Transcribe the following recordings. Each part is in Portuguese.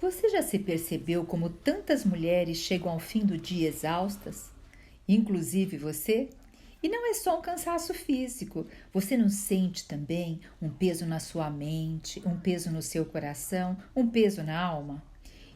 Você já se percebeu como tantas mulheres chegam ao fim do dia exaustas? Inclusive você? E não é só um cansaço físico. Você não sente também um peso na sua mente, um peso no seu coração, um peso na alma?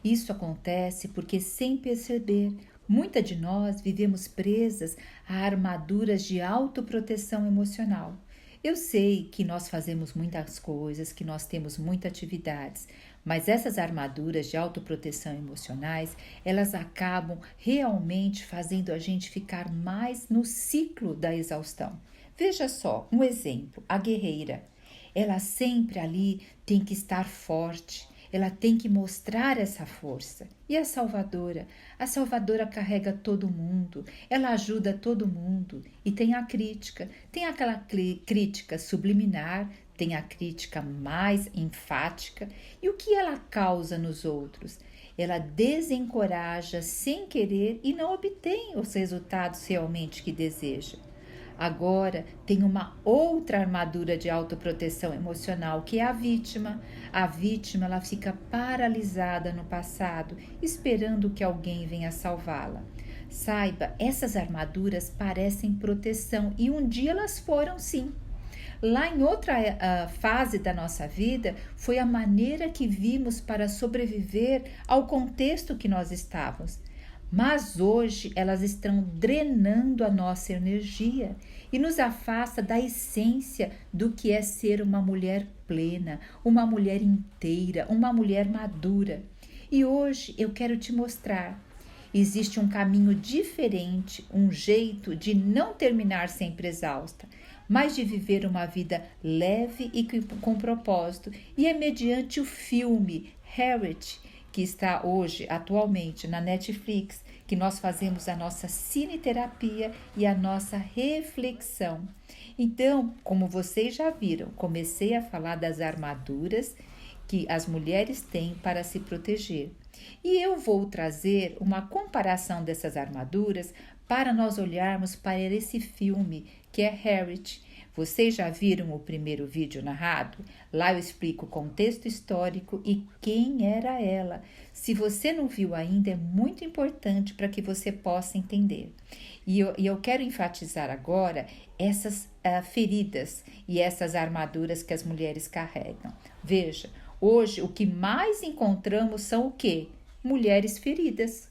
Isso acontece porque, sem perceber, muitas de nós vivemos presas a armaduras de autoproteção emocional. Eu sei que nós fazemos muitas coisas, que nós temos muitas atividades, mas essas armaduras de autoproteção emocionais, elas acabam realmente fazendo a gente ficar mais no ciclo da exaustão. Veja só, um exemplo, a guerreira. Ela sempre ali tem que estar forte, ela tem que mostrar essa força. E a salvadora? A salvadora carrega todo mundo, ela ajuda todo mundo. E tem a crítica, tem aquela crítica subliminar, tem a crítica mais enfática. E o que ela causa nos outros? Ela desencoraja sem querer e não obtém os resultados realmente que deseja. Agora tem uma outra armadura de autoproteção emocional, que é a vítima. A vítima, ela fica paralisada no passado, esperando que alguém venha salvá-la. Saiba, essas armaduras parecem proteção e um dia elas foram sim. Lá em outra fase da nossa vida, foi a maneira que vimos para sobreviver ao contexto que nós estávamos. Mas hoje elas estão drenando a nossa energia e nos afasta da essência do que é ser uma mulher plena, uma mulher inteira, uma mulher madura. E hoje eu quero te mostrar. Existe um caminho diferente, um jeito de não terminar sempre exausta, mas de viver uma vida leve e com propósito. E é mediante o filme Harriet, que está hoje, atualmente, na Netflix, que nós fazemos a nossa cineterapia e a nossa reflexão. Então, como vocês já viram, comecei a falar das armaduras que as mulheres têm para se proteger. E eu vou trazer uma comparação dessas armaduras para nós olharmos para esse filme que é Harriet. Vocês já viram o primeiro vídeo narrado? Lá eu explico o contexto histórico e quem era ela. Se você não viu ainda, é muito importante para que você possa entender. E eu quero enfatizar agora essas feridas e essas armaduras que as mulheres carregam. Veja, hoje o que mais encontramos são o quê? Mulheres feridas.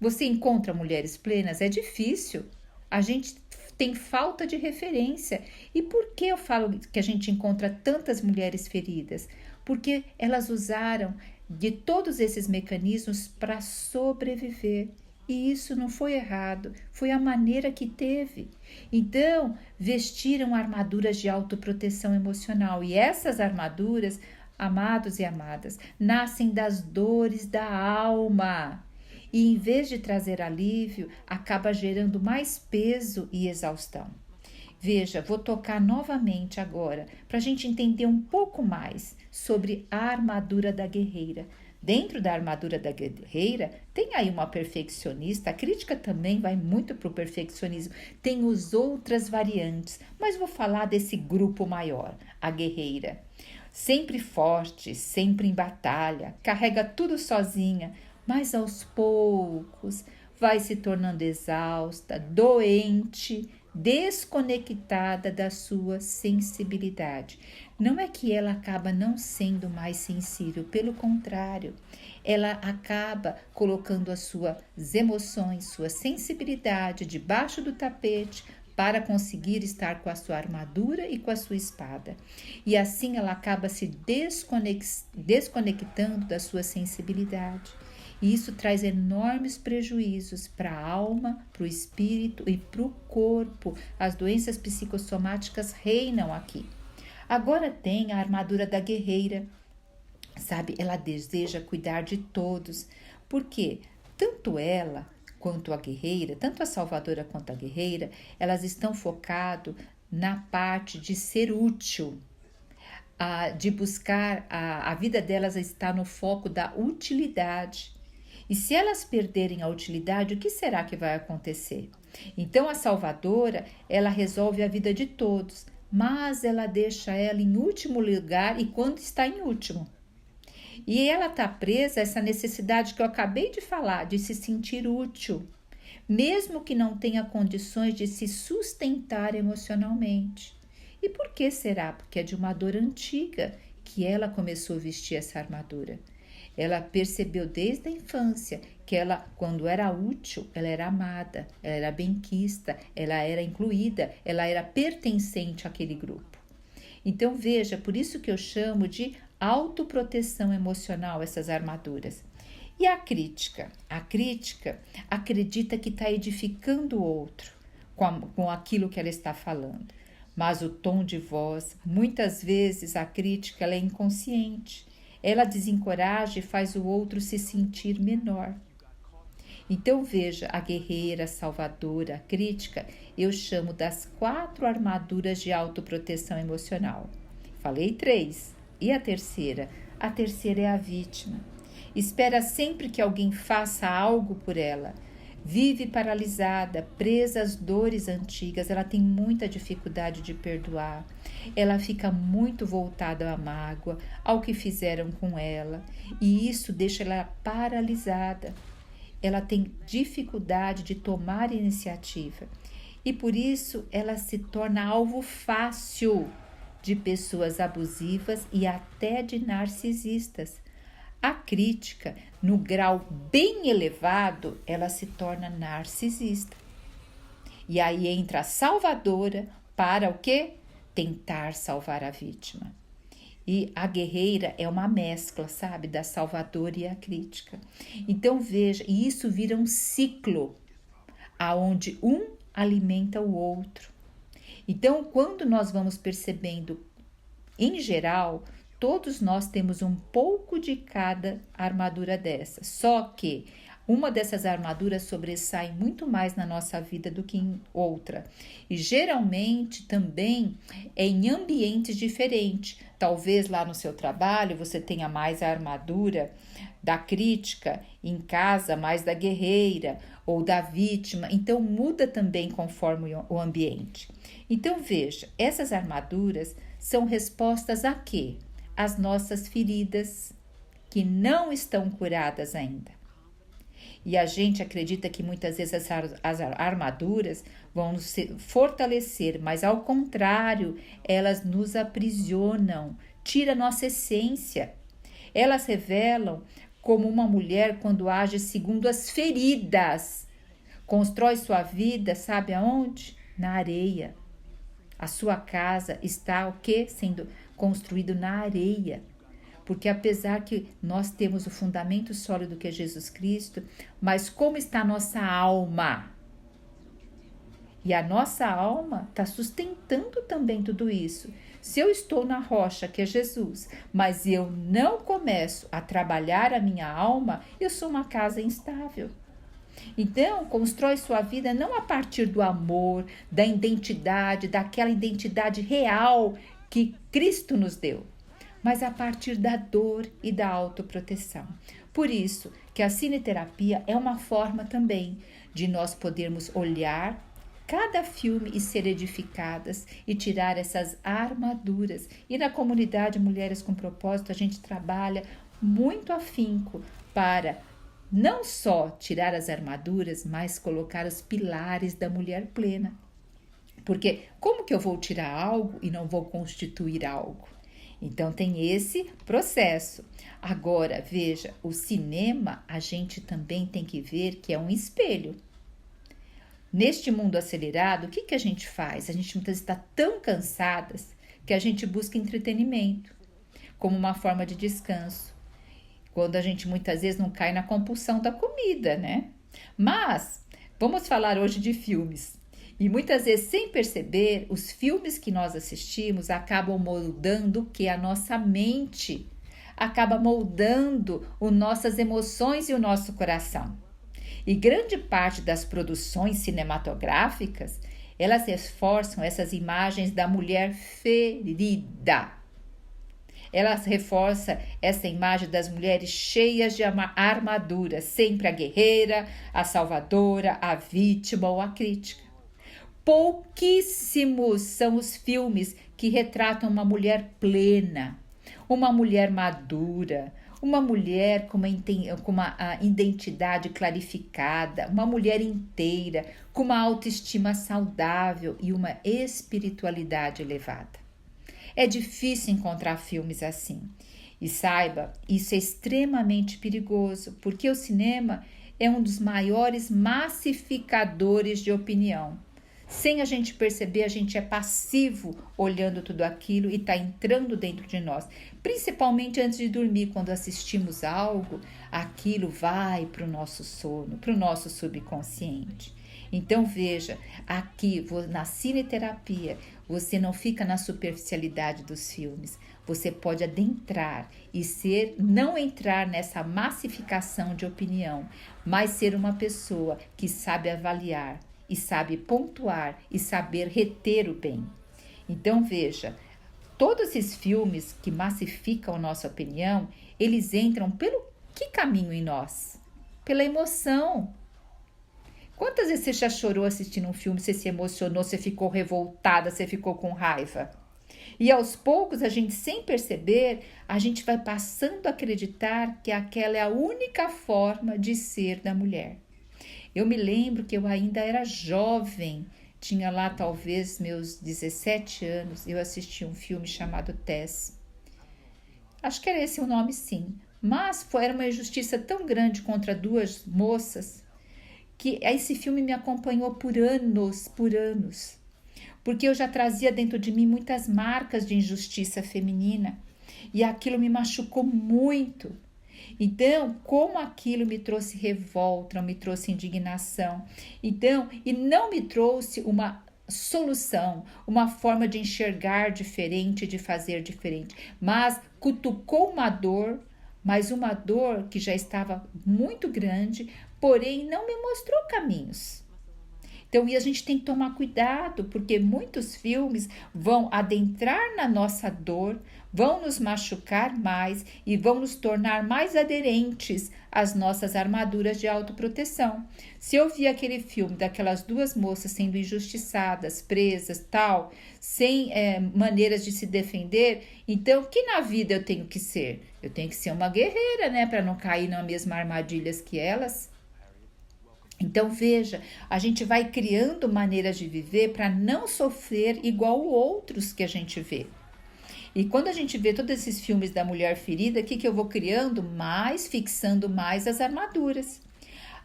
Você encontra mulheres plenas? É difícil. A gente tem falta de referência. E por que eu falo que a gente encontra tantas mulheres feridas? Porque elas usaram de todos esses mecanismos para sobreviver. E isso não foi errado, foi a maneira que teve. Então, vestiram armaduras de autoproteção emocional. E essas armaduras, amados e amadas, nascem das dores da alma. E em vez de trazer alívio, acaba gerando mais peso e exaustão. Veja, vou tocar novamente agora para a gente entender um pouco mais sobre a armadura da guerreira. Dentro da armadura da guerreira, tem aí uma perfeccionista, a crítica também vai muito para o perfeccionismo, tem as outras variantes, mas vou falar desse grupo maior, a guerreira. Sempre forte, sempre em batalha, carrega tudo sozinha, mas aos poucos vai se tornando exausta, doente, desconectada da sua sensibilidade. Não é que ela acaba não sendo mais sensível, pelo contrário, ela acaba colocando as suas emoções, sua sensibilidade debaixo do tapete para conseguir estar com a sua armadura e com a sua espada. E assim ela acaba se desconectando da sua sensibilidade. E isso traz enormes prejuízos para a alma, para o espírito e para o corpo. As doenças psicossomáticas reinam aqui. Agora tem a armadura da guerreira, sabe? Ela deseja cuidar de todos. Por quê? Tanto ela quanto a guerreira, tanto a salvadora quanto a guerreira, elas estão focadas na parte de ser útil, de buscar, a vida delas está no foco da utilidade. E se elas perderem a utilidade, o que será que vai acontecer? Então a salvadora, ela resolve a vida de todos, mas ela deixa ela em último lugar e quando está em último. E ela está presa a essa necessidade que eu acabei de falar, de se sentir útil, mesmo que não tenha condições de se sustentar emocionalmente. E por que será? Porque é de uma dor antiga que ela começou a vestir essa armadura. Ela percebeu desde a infância que ela, quando era útil, ela era amada, ela era benquista, ela era incluída, ela era pertencente àquele grupo. Então veja, por isso que eu chamo de autoproteção emocional essas armaduras. E a crítica? A crítica acredita que está edificando o outro com aquilo que ela está falando. Mas o tom de voz, muitas vezes a crítica ela é inconsciente. Ela desencoraja e faz o outro se sentir menor. Então veja, a guerreira, a salvadora, a crítica, eu chamo das 4 armaduras de autoproteção emocional. Falei 3. E a terceira? A terceira é a vítima. Espera sempre que alguém faça algo por ela. Vive paralisada, presa às dores antigas, ela tem muita dificuldade de perdoar. Ela fica muito voltada à mágoa, ao que fizeram com ela, e isso deixa ela paralisada. Ela tem dificuldade de tomar iniciativa e por isso ela se torna alvo fácil de pessoas abusivas e até de narcisistas. A crítica, no grau bem elevado, ela se torna narcisista. E aí entra a salvadora para o quê? Tentar salvar a vítima. E a guerreira é uma mescla, sabe, da salvadora e a crítica. Então veja, e isso vira um ciclo, aonde um alimenta o outro. Então, quando nós vamos percebendo, em geral, todos nós temos um pouco de cada armadura dessa. Só que uma dessas armaduras sobressai muito mais na nossa vida do que em outra. E geralmente também é em ambientes diferentes. Talvez lá no seu trabalho você tenha mais a armadura da crítica, em casa mais da guerreira ou da vítima. Então muda também conforme o ambiente. Então veja, essas armaduras são respostas a quê? As nossas feridas que não estão curadas ainda. E a gente acredita que muitas vezes as armaduras vão nos fortalecer, mas ao contrário, elas nos aprisionam, tiram nossa essência. Elas revelam como uma mulher quando age segundo as feridas. Constrói sua vida, sabe aonde? Na areia. A sua casa está o quê? Sendo construído na areia. Porque apesar que nós temos o fundamento sólido que é Jesus Cristo, mas como está a nossa alma? E a nossa alma está sustentando também tudo isso. Se eu estou na rocha, que é Jesus, mas eu não começo a trabalhar a minha alma, eu sou uma casa instável. Então, constrói sua vida não a partir do amor, da identidade, daquela identidade real que Cristo nos deu, mas a partir da dor e da autoproteção. Por isso que a cineterapia é uma forma também de nós podermos olhar cada filme e ser edificadas e tirar essas armaduras. E na comunidade Mulheres com Propósito a gente trabalha muito afinco para não só tirar as armaduras, mas colocar os pilares da mulher plena. Porque como que eu vou tirar algo e não vou constituir algo? Então tem esse processo. Agora, veja, o cinema a gente também tem que ver que é um espelho. Neste mundo acelerado, o que a gente faz? A gente muitas vezes está tão cansadas que a gente busca entretenimento como uma forma de descanso. Quando a gente muitas vezes não cai na compulsão da comida, né? Mas vamos falar hoje de filmes. E muitas vezes, sem perceber, os filmes que nós assistimos acabam moldando o que? A nossa mente. Acaba moldando as nossas emoções e o nosso coração. E grande parte das produções cinematográficas, elas reforçam essas imagens da mulher ferida. Elas reforçam essa imagem das mulheres cheias de armadura, sempre a guerreira, a salvadora, a vítima ou a crítica. Pouquíssimos são os filmes que retratam uma mulher plena, uma mulher madura, uma mulher com uma identidade clarificada, uma mulher inteira, com uma autoestima saudável e uma espiritualidade elevada. É difícil encontrar filmes assim. E saiba, isso é extremamente perigoso, porque o cinema é um dos maiores massificadores de opinião. Sem a gente perceber, a gente é passivo olhando tudo aquilo e está entrando dentro de nós. Principalmente antes de dormir, quando assistimos algo, aquilo vai para o nosso sono, para o nosso subconsciente. Então veja, aqui na cineterapia, você não fica na superficialidade dos filmes. Você pode adentrar e não entrar nessa massificação de opinião, mas ser uma pessoa que sabe avaliar e sabe pontuar e saber reter o bem. Então veja, todos esses filmes que massificam a nossa opinião, eles entram pelo que caminho em nós? Pela emoção. Quantas vezes você já chorou assistindo um filme, você se emocionou, você ficou revoltada, você ficou com raiva? E aos poucos, a gente sem perceber, a gente vai passando a acreditar que aquela é a única forma de ser da mulher. Eu me lembro que eu ainda era jovem, tinha lá talvez meus 17 anos, eu assisti um filme chamado Tess. Acho que era esse o nome, sim. Mas era uma injustiça tão grande contra duas moças que esse filme me acompanhou por anos. Porque eu já trazia dentro de mim muitas marcas de injustiça feminina e aquilo me machucou muito. Então, como aquilo me trouxe revolta, me trouxe indignação, então, e não me trouxe uma solução, uma forma de enxergar diferente, de fazer diferente, mas cutucou uma dor, mas uma dor que já estava muito grande, porém não me mostrou caminhos. Então, e a gente tem que tomar cuidado, porque muitos filmes vão adentrar na nossa dor, vão nos machucar mais e vão nos tornar mais aderentes às nossas armaduras de autoproteção. Se eu vi aquele filme daquelas duas moças sendo injustiçadas, presas, tal, sem maneiras de se defender, então, que na vida eu tenho que ser? Eu tenho que ser uma guerreira, né, para não cair nas mesmas armadilhas que elas. Então veja, a gente vai criando maneiras de viver para não sofrer igual outros que a gente vê. E quando a gente vê todos esses filmes da mulher ferida, o que eu vou criando? Fixando mais as armaduras.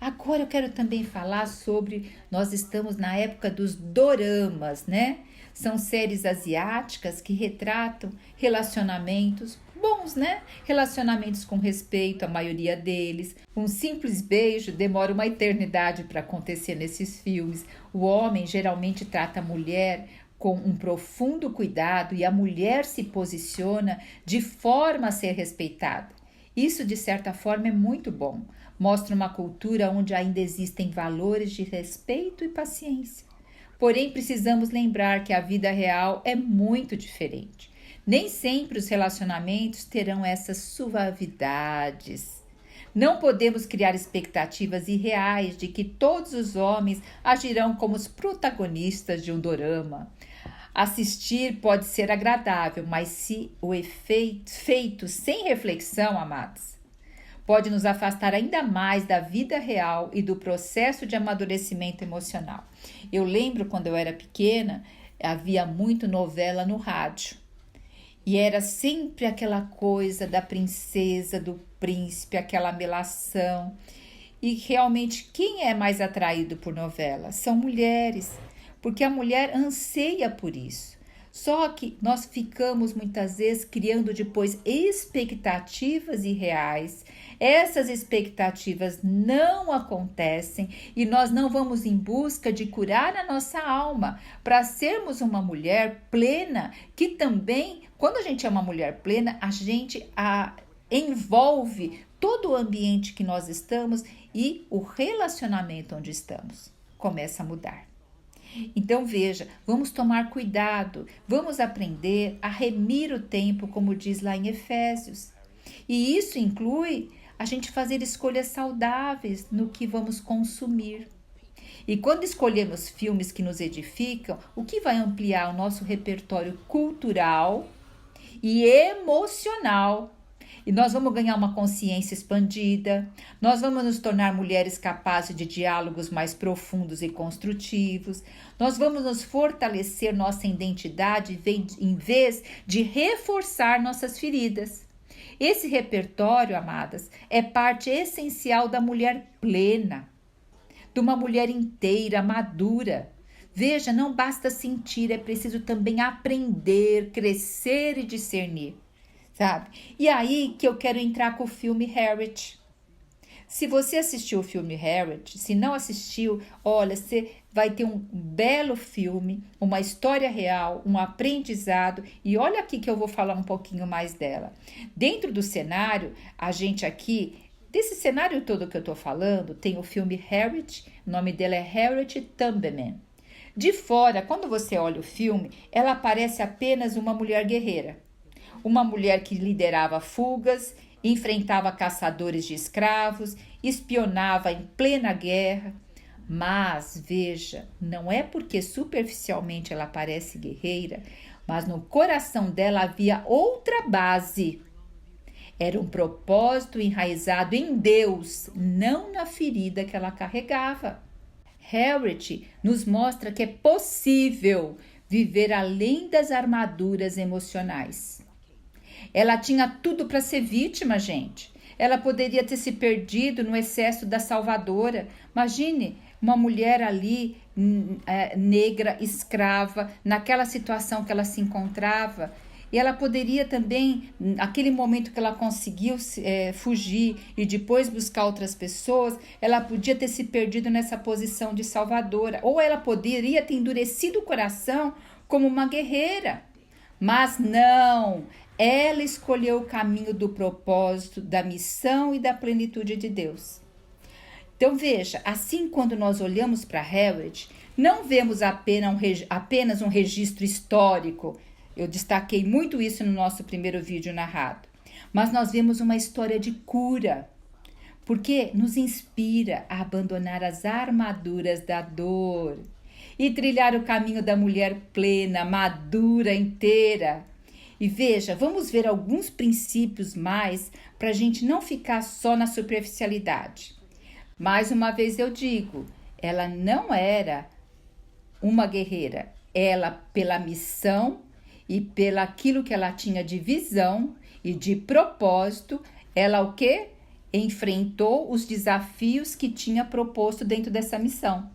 Agora eu quero também falar sobre, nós estamos na época dos doramas, né? São séries asiáticas que retratam relacionamentos bons, né? Relacionamentos com respeito, a maioria deles. Um simples beijo demora uma eternidade para acontecer nesses filmes. O homem geralmente trata a mulher com um profundo cuidado e a mulher se posiciona de forma a ser respeitada. Isso, de certa forma, é muito bom. Mostra uma cultura onde ainda existem valores de respeito e paciência. Porém, precisamos lembrar que a vida real é muito diferente. Nem sempre os relacionamentos terão essas suavidades. Não podemos criar expectativas irreais de que todos os homens agirão como os protagonistas de um dorama. Assistir pode ser agradável, mas se o efeito feito sem reflexão, amados, pode nos afastar ainda mais da vida real e do processo de amadurecimento emocional. Eu lembro quando eu era pequena, havia muito novela no rádio. E era sempre aquela coisa da princesa, do príncipe, aquela melação. E realmente, quem é mais atraído por novela? São mulheres, porque a mulher anseia por isso. Só que nós ficamos muitas vezes criando depois expectativas irreais. Essas expectativas não acontecem e nós não vamos em busca de curar a nossa alma para sermos uma mulher plena, que também, quando a gente é uma mulher plena, a gente envolve todo o ambiente que nós estamos e o relacionamento onde estamos começa a mudar. Então veja, vamos tomar cuidado, vamos aprender a remir o tempo, como diz lá em Efésios. E isso inclui a gente fazer escolhas saudáveis no que vamos consumir. E quando escolhemos filmes que nos edificam, o que vai ampliar o nosso repertório cultural e emocional. E nós vamos ganhar uma consciência expandida, nós vamos nos tornar mulheres capazes de diálogos mais profundos e construtivos, nós vamos nos fortalecer nossa identidade em vez de reforçar nossas feridas. Esse repertório, amadas, é parte essencial da mulher plena, de uma mulher inteira, madura. Veja, não basta sentir, é preciso também aprender, crescer e discernir, sabe? E aí que eu quero entrar com o filme Harriet. Se você assistiu o filme Harriet, se não assistiu, olha, você vai ter um belo filme, uma história real, um aprendizado. E olha aqui que eu vou falar um pouquinho mais dela. Dentro do cenário, a gente aqui, desse cenário todo que eu tô falando, tem o filme Harriet, o nome dela é Harriet Tubman. De fora, quando você olha o filme, ela parece apenas uma mulher guerreira. Uma mulher que liderava fugas, enfrentava caçadores de escravos, espionava em plena guerra. Mas, veja, não é porque superficialmente ela parece guerreira, mas no coração dela havia outra base. Era um propósito enraizado em Deus, não na ferida que ela carregava. Harriet nos mostra que é possível viver além das armaduras emocionais. Ela tinha tudo para ser vítima, gente. Ela poderia ter se perdido no excesso da salvadora. Imagine uma mulher ali, negra, escrava, naquela situação que ela se encontrava. E ela poderia também, naquele momento que ela conseguiu fugir e depois buscar outras pessoas, ela podia ter se perdido nessa posição de salvadora. Ou ela poderia ter endurecido o coração como uma guerreira. Mas não, ela escolheu o caminho do propósito, da missão e da plenitude de Deus. Então veja, assim quando nós olhamos para Harriet, não vemos apenas um registro histórico. Eu destaquei muito isso no nosso primeiro vídeo narrado. Mas nós vemos uma história de cura, porque nos inspira a abandonar as armaduras da dor e trilhar o caminho da mulher plena, madura, inteira. E veja, vamos ver alguns princípios mais para a gente não ficar só na superficialidade. Mais uma vez eu digo, ela não era uma guerreira. Ela, pela missão e pelo aquilo que ela tinha de visão e de propósito, ela o quê? Enfrentou os desafios que tinha proposto dentro dessa missão.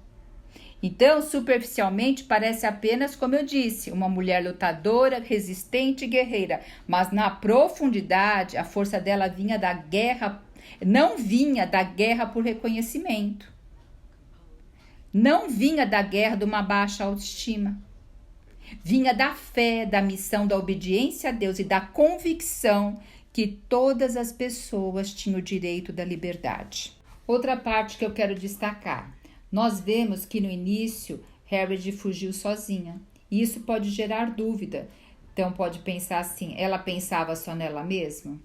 Então, superficialmente, parece apenas, como eu disse, uma mulher lutadora, resistente e guerreira. Mas na profundidade, a força dela vinha da guerra, não vinha da guerra por reconhecimento. Não vinha da guerra de uma baixa autoestima. Vinha da fé, da missão, da obediência a Deus e da convicção que todas as pessoas tinham o direito da liberdade. Outra parte que eu quero destacar. Nós vemos que no início Harriet fugiu sozinha. E isso pode gerar dúvida. Então pode pensar assim, ela pensava só nela mesma?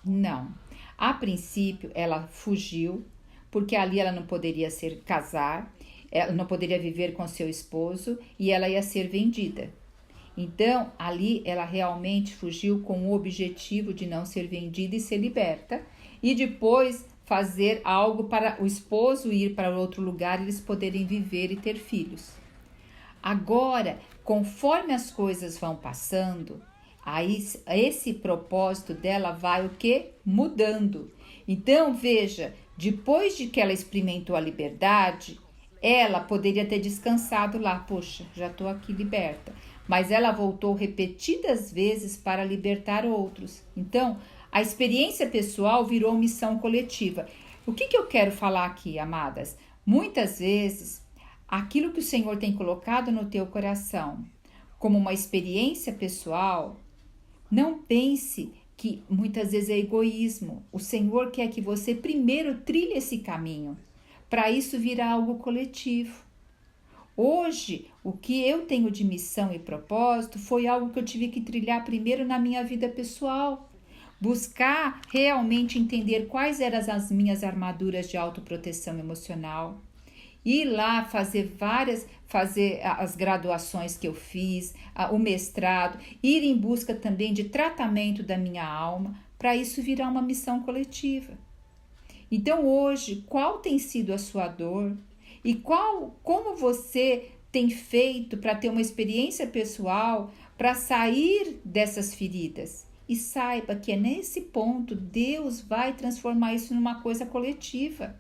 Não. A princípio ela fugiu, porque ali ela não poderia casar, ela não poderia viver com seu esposo e ela ia ser vendida. Então ali ela realmente fugiu com o objetivo de não ser vendida e ser liberta. E depois fazer algo para o esposo ir para outro lugar e eles poderem viver e ter filhos. Agora, conforme as coisas vão passando, aí esse propósito dela vai o quê? Mudando. Então, veja, depois de que ela experimentou a liberdade, ela poderia ter descansado lá, poxa, já estou aqui liberta. Mas ela voltou repetidas vezes para libertar outros. Então, a experiência pessoal virou missão coletiva. O que eu quero falar aqui, amadas? Muitas vezes, aquilo que o Senhor tem colocado no teu coração como uma experiência pessoal, não pense que muitas vezes é egoísmo. O Senhor quer que você primeiro trilhe esse caminho, para isso virar algo coletivo. Hoje, o que eu tenho de missão e propósito foi algo que eu tive que trilhar primeiro na minha vida pessoal. Buscar realmente entender quais eram as minhas armaduras de autoproteção emocional. Ir lá fazer as graduações que eu fiz, o mestrado, ir em busca também de tratamento da minha alma, para isso virar uma missão coletiva. Então hoje, qual tem sido a sua dor e como você tem feito para ter uma experiência pessoal para sair dessas feridas? E saiba que é nesse ponto Deus vai transformar isso numa coisa coletiva.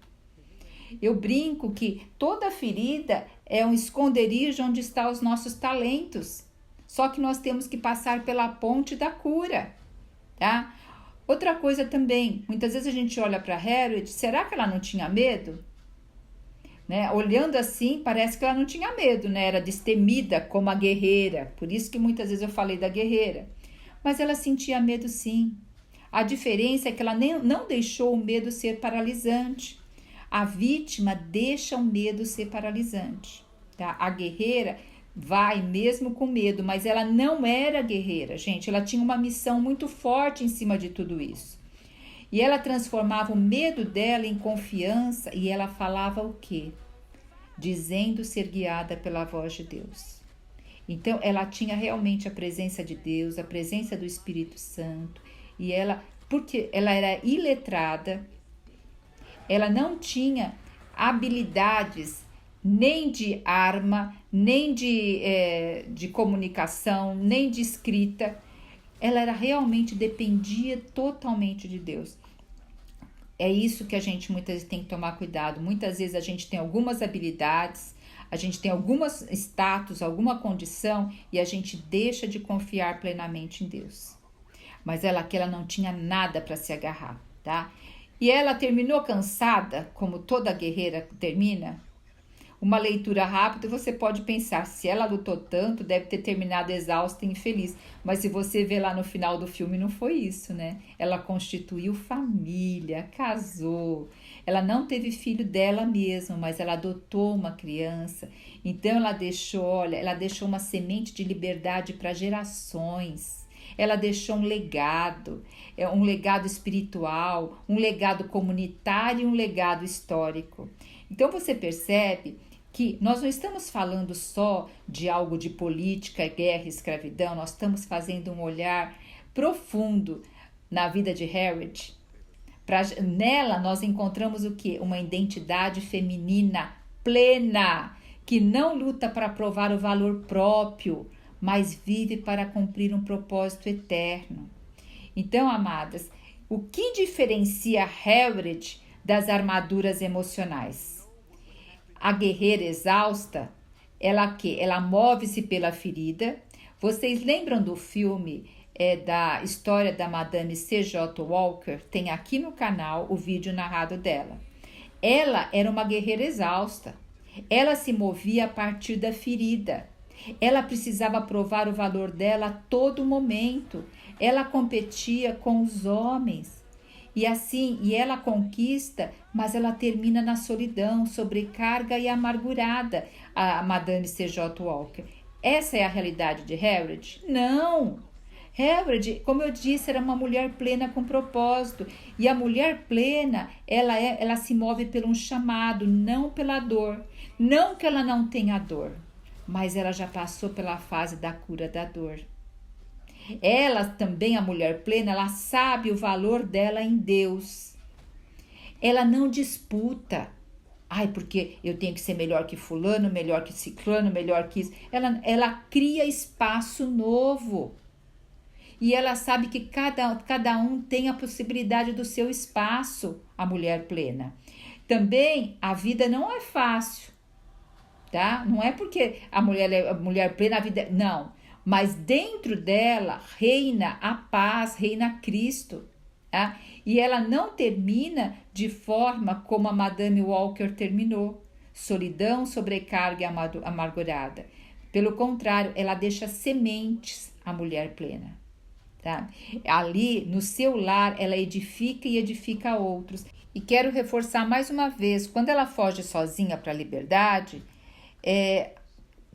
Eu brinco que toda ferida é um esconderijo onde estão os nossos talentos. Só que nós temos que passar pela ponte da cura, tá? Outra coisa também, muitas vezes a gente olha para Harriet, será que ela não tinha medo? Né? Olhando assim, parece que ela não tinha medo, né? Era destemida como a guerreira, por isso que muitas vezes eu falei da guerreira. Mas ela sentia medo sim. A diferença é que ela não deixou o medo ser paralisante. A vítima deixa o medo ser paralisante. Tá? A guerreira vai mesmo com medo, mas ela não era guerreira, gente. Ela tinha uma missão muito forte em cima de tudo isso. E ela transformava o medo dela em confiança e ela falava o quê? Dizendo ser guiada pela voz de Deus. Então, ela tinha realmente a presença de Deus, a presença do Espírito Santo, e porque ela era iletrada, ela não tinha habilidades nem de arma, nem de comunicação, nem de escrita. Ela realmente dependia totalmente de Deus. É isso que a gente muitas vezes tem que tomar cuidado. Muitas vezes a gente tem algumas habilidades, a gente tem alguns status, alguma condição e a gente deixa de confiar plenamente em Deus. Mas ela não tinha nada para se agarrar, tá? E ela terminou cansada, como toda guerreira termina. Uma leitura rápida, você pode pensar, se ela lutou tanto, deve ter terminado exausta e infeliz. Mas se você vê lá no final do filme, não foi isso, né? Ela constituiu família, casou. Ela não teve filho dela mesma, mas ela adotou uma criança. Então ela deixou uma semente de liberdade para gerações. Ela deixou um legado espiritual, um legado comunitário e um legado histórico. Então você percebe que nós não estamos falando só de algo de política, guerra, escravidão, nós estamos fazendo um olhar profundo na vida de Harriet. Nela nós encontramos o quê? Uma identidade feminina plena, que não luta para provar o valor próprio, mas vive para cumprir um propósito eterno. Então, amadas, o que diferencia Harriet das armaduras emocionais? A guerreira exausta, ela move-se pela ferida. Vocês lembram do filme da história da Madame C.J. Walker? Tem aqui no canal o vídeo narrado dela. Ela era uma guerreira exausta. Ela se movia a partir da ferida. Ela precisava provar o valor dela a todo momento. Ela competia com os homens. E ela conquista, mas ela termina na solidão, sobrecarga e amargurada, a Madame C.J. Walker. Essa é a realidade de Harriet? Não! Harriet, como eu disse, era uma mulher plena com propósito. E a mulher plena, ela se move por um chamado, não pela dor. Não que ela não tenha dor, mas ela já passou pela fase da cura da dor. Ela também, a mulher plena, ela sabe o valor dela em Deus. Ela não disputa. Porque eu tenho que ser melhor que fulano, melhor que ciclano, melhor que isso. Ela cria espaço novo. E ela sabe que cada um tem a possibilidade do seu espaço, a mulher plena. Também a vida não é fácil, tá? Não é porque a mulher plena, a vida... Não. Mas dentro dela reina a paz, reina Cristo. Tá? E ela não termina de forma como a Madame Walker terminou. Solidão, sobrecarga e amargurada. Pelo contrário, ela deixa sementes à mulher plena. Tá? Ali, no seu lar, ela edifica e edifica outros. E quero reforçar mais uma vez, quando ela foge sozinha para a liberdade,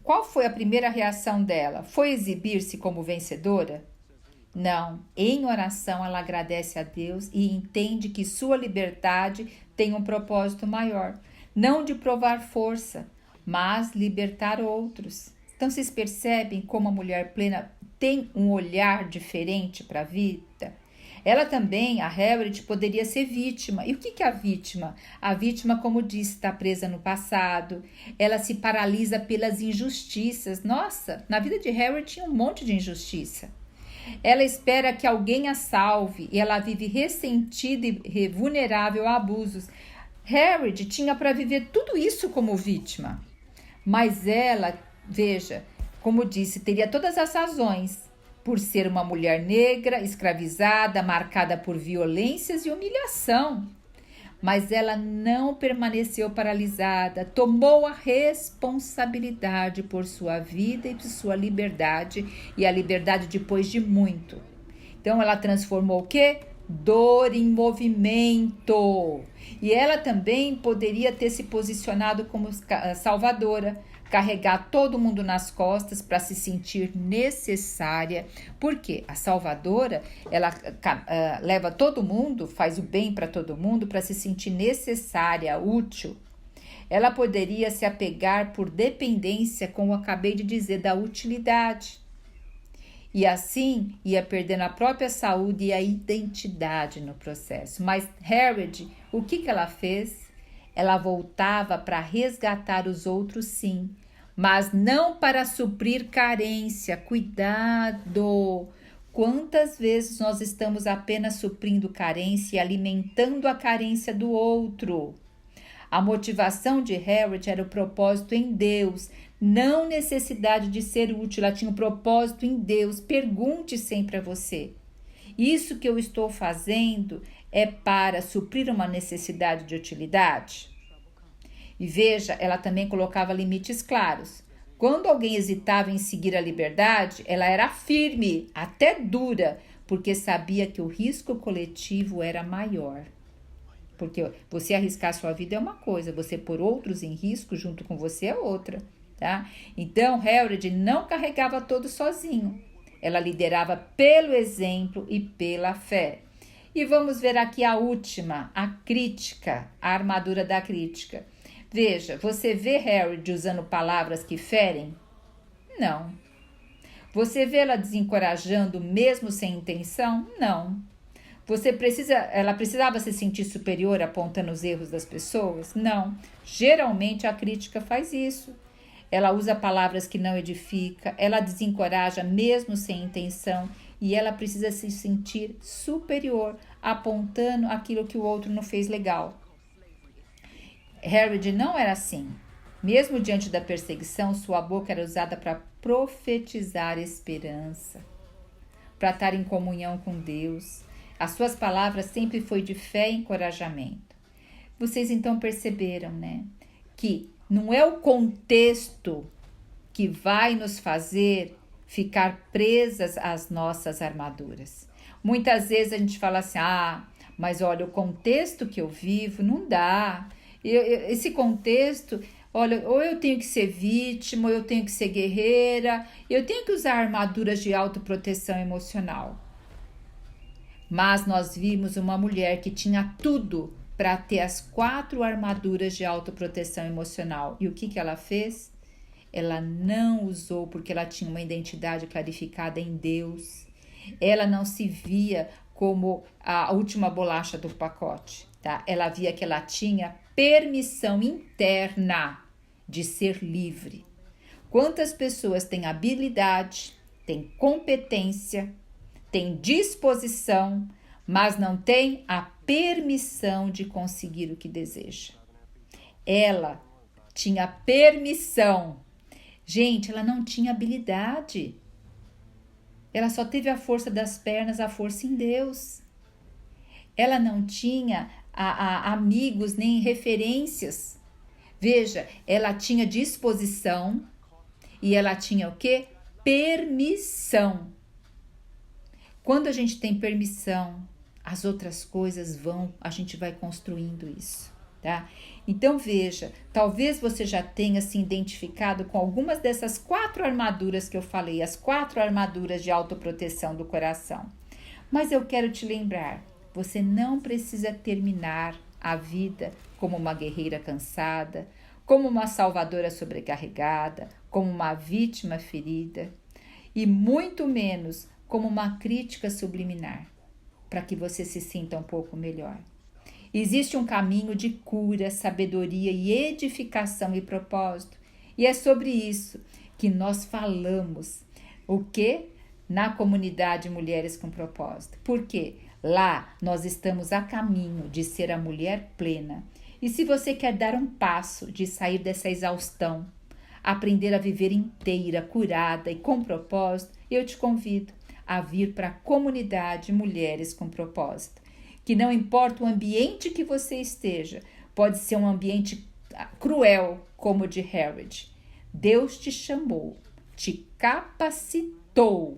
qual foi a primeira reação dela? Foi exibir-se como vencedora? Não. Em oração, ela agradece a Deus e entende que sua liberdade tem um propósito maior. Não de provar força, mas libertar outros. Então, vocês percebem como a mulher plena tem um olhar diferente para a vida? Ela também, a Harriet, poderia ser vítima. E o que é a vítima? A vítima, como disse, está presa no passado. Ela se paralisa pelas injustiças. Nossa, na vida de Harriet tinha um monte de injustiça. Ela espera que alguém a salve e ela vive ressentida e vulnerável a abusos. Harriet tinha para viver tudo isso como vítima. Mas ela, veja, como disse, teria todas as razões. Por ser uma mulher negra, escravizada, marcada por violências e humilhação. Mas ela não permaneceu paralisada, tomou a responsabilidade por sua vida e por sua liberdade, e a liberdade depois de muito. Então ela transformou o quê? Dor em movimento. E ela também poderia ter se posicionado como salvadora, carregar todo mundo nas costas para se sentir necessária, porque a salvadora, ela leva todo mundo, faz o bem para todo mundo para se sentir necessária, útil. Ela poderia se apegar por dependência, como eu acabei de dizer, da utilidade. E assim ia perdendo a própria saúde e a identidade no processo. Mas Harriet, o que ela fez? Ela voltava para resgatar os outros, sim, mas não para suprir carência. Cuidado! Quantas vezes nós estamos apenas suprindo carência e alimentando a carência do outro? A motivação de Harriet era o propósito em Deus, não necessidade de ser útil. Ela tinha um propósito em Deus. Pergunte sempre a você: isso que eu estou fazendo é para suprir uma necessidade de utilidade? E veja, ela também colocava limites claros. Quando alguém hesitava em seguir a liberdade, ela era firme, até dura, porque sabia que o risco coletivo era maior. Porque você arriscar sua vida é uma coisa, você pôr outros em risco junto com você é outra, tá? Então, Harriet não carregava todo sozinho. Ela liderava pelo exemplo e pela fé. E vamos ver aqui a última, a crítica, a armadura da crítica. Veja, você vê Harriet usando palavras que ferem? Não. Você vê ela desencorajando mesmo sem intenção? Não. Ela precisava se sentir superior apontando os erros das pessoas? Não. Geralmente a crítica faz isso. Ela usa palavras que não edificam, ela desencoraja mesmo sem intenção e ela precisa se sentir superior, apontando aquilo que o outro não fez legal. Harriet não era assim. Mesmo diante da perseguição, sua boca era usada para profetizar esperança, para estar em comunhão com Deus. As suas palavras sempre foi de fé e encorajamento. Vocês então perceberam, né? Que não é o contexto que vai nos fazer ficar presas às nossas armaduras. Muitas vezes a gente fala assim, mas olha, o contexto que eu vivo não dá. Esse contexto, olha, ou eu tenho que ser vítima, ou eu tenho que ser guerreira, eu tenho que usar armaduras de autoproteção emocional. Mas nós vimos uma mulher que tinha tudo para ter as 4 armaduras de autoproteção emocional. E o que ela fez? Ela não usou porque ela tinha uma identidade clarificada em Deus. Ela não se via como a última bolacha do pacote, tá? Ela via que ela tinha permissão interna de ser livre. Quantas pessoas têm habilidade, têm competência, têm disposição, mas não têm a permissão de conseguir o que deseja? Ela tinha permissão. Gente, ela não tinha habilidade. Ela só teve a força das pernas, a força em Deus. Ela não tinha amigos nem referências. Veja, ela tinha disposição e ela tinha o quê? Permissão. Quando a gente tem permissão, as outras coisas a gente vai construindo isso, tá? Então veja, talvez você já tenha se identificado com algumas dessas 4 armaduras que eu falei, as 4 armaduras de autoproteção do coração. Mas eu quero te lembrar, você não precisa terminar a vida como uma guerreira cansada, como uma salvadora sobrecarregada, como uma vítima ferida, e muito menos como uma crítica subliminar. para que você se sinta um pouco melhor. Existe um caminho de cura, sabedoria e edificação e propósito. E é sobre isso que nós falamos. O que? Na comunidade Mulheres com Propósito. Por quê? Lá nós estamos a caminho de ser a mulher plena. E se você quer dar um passo de sair dessa exaustão, aprender a viver inteira, curada e com propósito, eu te convido a vir para a comunidade Mulheres com Propósito. Que não importa o ambiente que você esteja, pode ser um ambiente cruel como o de Harrod. Deus te chamou, te capacitou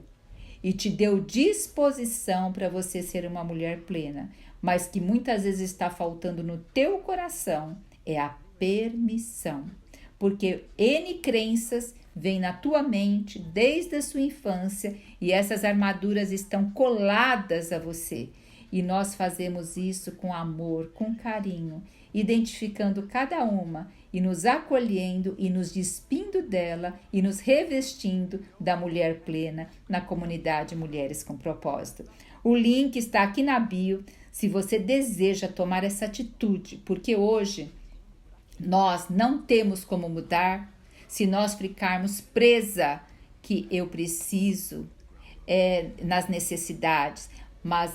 e te deu disposição para você ser uma mulher plena, mas que muitas vezes está faltando no teu coração é a permissão, porque N crenças vêm na tua mente desde a sua infância e essas armaduras estão coladas a você. E nós fazemos isso com amor, com carinho, identificando cada uma e nos acolhendo e nos despindo dela e nos revestindo da mulher plena na comunidade Mulheres com Propósito. O link está aqui na bio se você deseja tomar essa atitude, porque hoje nós não temos como mudar se nós ficarmos presa que eu preciso nas necessidades, mas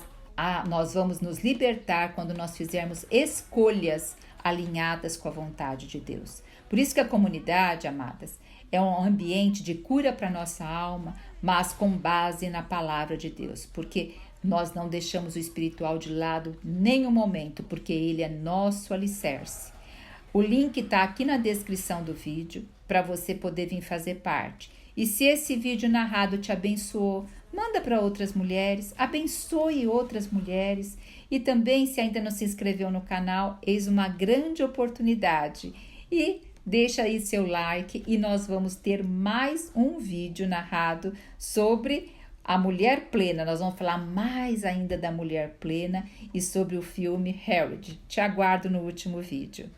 nós vamos nos libertar quando nós fizermos escolhas alinhadas com a vontade de Deus. Por isso que a comunidade, amadas, é um ambiente de cura para nossa alma, mas com base na palavra de Deus, porque nós não deixamos o espiritual de lado nem um momento, porque ele é nosso alicerce. O link está aqui na descrição do vídeo para você poder vir fazer parte. E se esse vídeo narrado te abençoou, manda para outras mulheres, abençoe outras mulheres. E também, se ainda não se inscreveu no canal, eis uma grande oportunidade. E deixa aí seu like e nós vamos ter mais um vídeo narrado sobre a mulher plena. Nós vamos falar mais ainda da mulher plena e sobre o filme Harrod. Te aguardo no último vídeo.